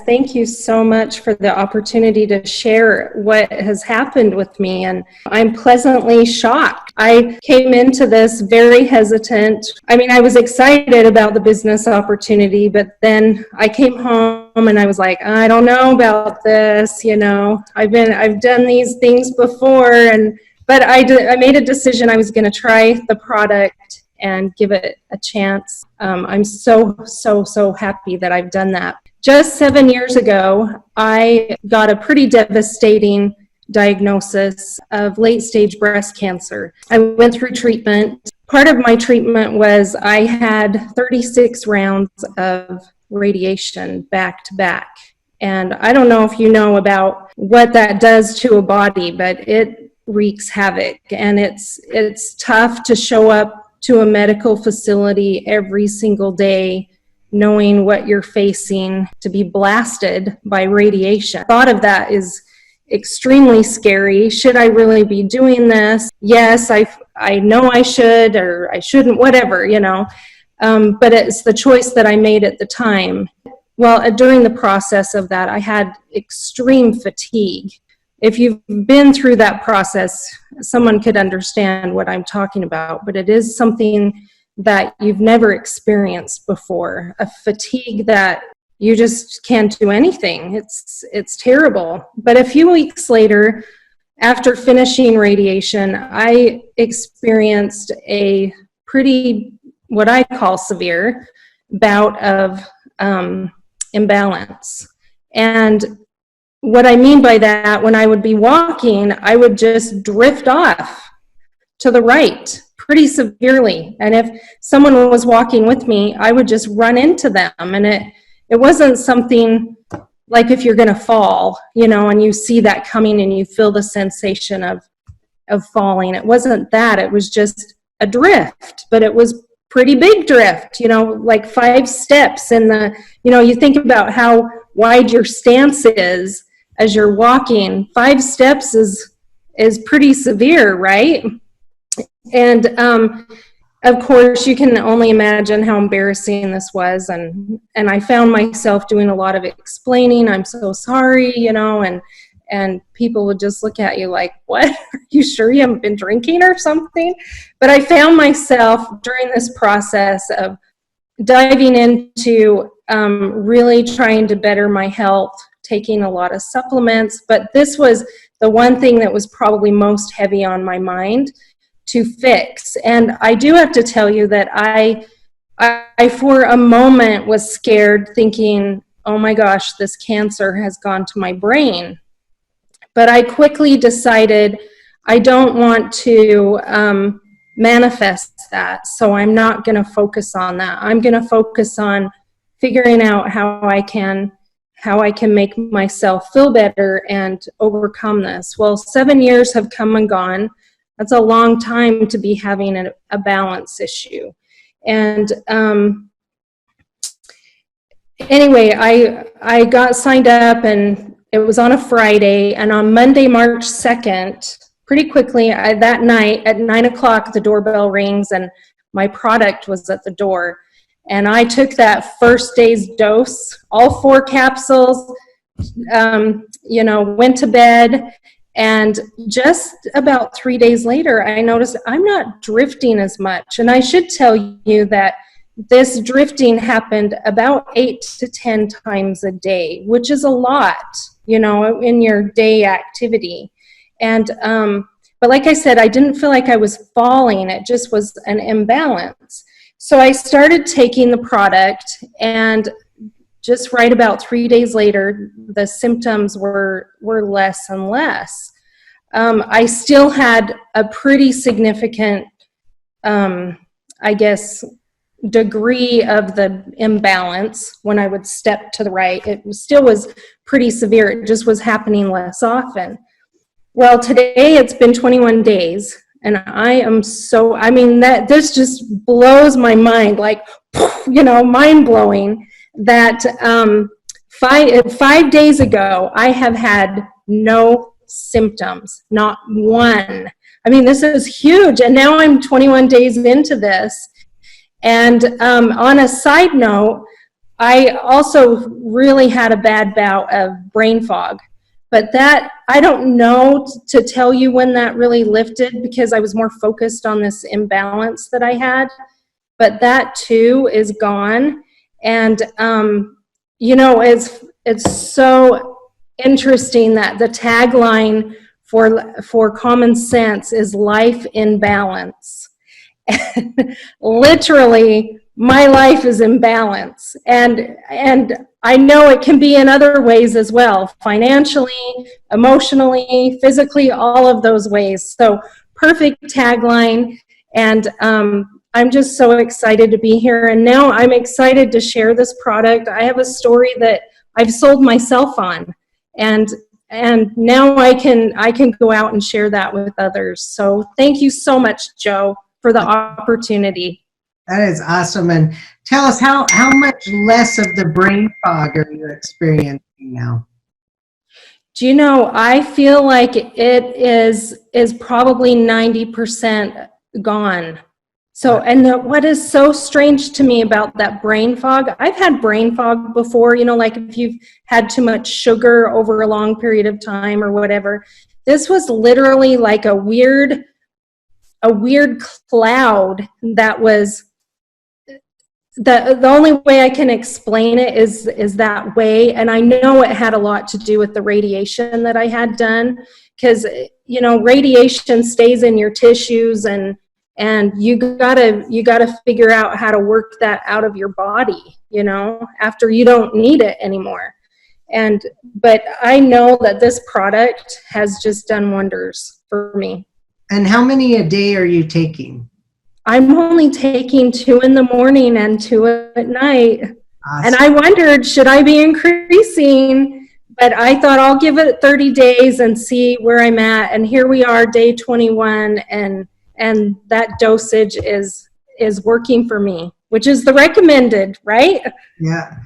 thank you so much for the opportunity to share what has happened with me. And I'm pleasantly shocked. I came into this very hesitant. I mean, I was excited about the business opportunity, but then I came home and I was like, I don't know about this, you know. I've done these things before, but I made a decision I was going to try the product and give it a chance. I'm so happy that I've done that. Just 7 years ago, I got a pretty devastating diagnosis of late-stage breast cancer. I went through treatment. Part of my treatment was I had 36 rounds of radiation back to back. And I don't know if you know about what that does to a body, but it wreaks havoc. And it's tough to show up to a medical facility every single day knowing what you're facing, to be blasted by radiation. Thought of that is extremely scary. Should I really be doing this? Yes, I know I should, or I shouldn't, whatever, you know. But it's the choice that I made at the time. Well, during the process of that, I had extreme fatigue. If you've been through that process, someone could understand what I'm talking about, but it is something that you've never experienced before, a fatigue that you just can't do anything. It's terrible. But a few weeks later, after finishing radiation, I experienced a pretty, what I call severe, bout of imbalance. And what I mean by that, when I would be walking, I would just drift off to the right pretty severely. And if someone was walking with me, I would just run into them. And it wasn't something like if you're going to fall, you know, and you see that coming and you feel the sensation of falling. It wasn't that. It was just a drift, but it was pretty big drift, you know, like 5 steps in the, you know, you think about how wide your stance is as you're walking. 5 steps is pretty severe, right? And of course, you can only imagine how embarrassing this was. And I found myself doing a lot of explaining. I'm so sorry, you know, and people would just look at you like, what? Are you sure you haven't been drinking or something? But I found myself during this process of diving into really trying to better my health, taking a lot of supplements. But this was the one thing that was probably most heavy on my mind to fix. And I do have to tell you that I for a moment was scared, thinking, oh my gosh, this cancer has gone to my brain. But I quickly decided I don't want to manifest that, so I'm not going to focus on that. I'm going to focus on figuring out how I can make myself feel better and overcome this. Well, 7 years have come and gone. That's a long time to be having a balance issue. And anyway, I got signed up, and it was on a Friday, and on Monday, March 2nd, pretty quickly, that night at 9 o'clock, the doorbell rings, and my product was at the door. And I took that first day's dose, all 4 capsules, you know, went to bed. And just about 3 days later, I noticed I'm not drifting as much. And I should tell you that this drifting happened about 8 to 10 times a day, which is a lot, you know, in your day activity. And, but like I said, I didn't feel like I was falling. It just was an imbalance. So I started taking the product, and just right about 3 days later, the symptoms were less and less. I still had a pretty significant, I guess, degree of the imbalance when I would step to the right. It still was pretty severe. It just was happening less often. Well, today it's been 21 days, and I am so, I mean, this just blows my mind, like, you know, mind-blowing, that 5 days ago, I have had no symptoms, not one. I mean, this is huge, and now I'm 21 days into this. And on a side note, I also really had a bad bout of brain fog. But that, I don't know to tell you when that really lifted, because I was more focused on this imbalance that I had. But that too is gone. And, you know, it's so interesting that the tagline for Common Sense is life in balance. Literally, my life is in balance. And I know it can be in other ways as well, financially, emotionally, physically, all of those ways. So perfect tagline. And I'm just so excited to be here. And now I'm excited to share this product. I have a story that I've sold myself on. And now I can go out and share that with others. So thank you so much, Joe, for the opportunity. That is awesome. And tell us, how much less of the brain fog are you experiencing now? Do you know, I feel like it is probably 90% gone. So, and what is so strange to me about that brain fog, I've had brain fog before, you know, like if you've had too much sugar over a long period of time or whatever. This was literally like a weird cloud that was, the only way I can explain it is that way. And I know it had a lot to do with the radiation that I had done, because, you know, radiation stays in your tissues, and you gotta figure out how to work that out of your body, you know, after you don't need it anymore. But I know that this product has just done wonders for me. And how many a day are you taking? I'm only taking 2 in the morning and 2 at night. Awesome. And I wondered, should I be increasing? But I thought I'll give it 30 days and see where I'm at. And here we are, day 21, and that dosage is working for me, which is the recommended, right? Yeah.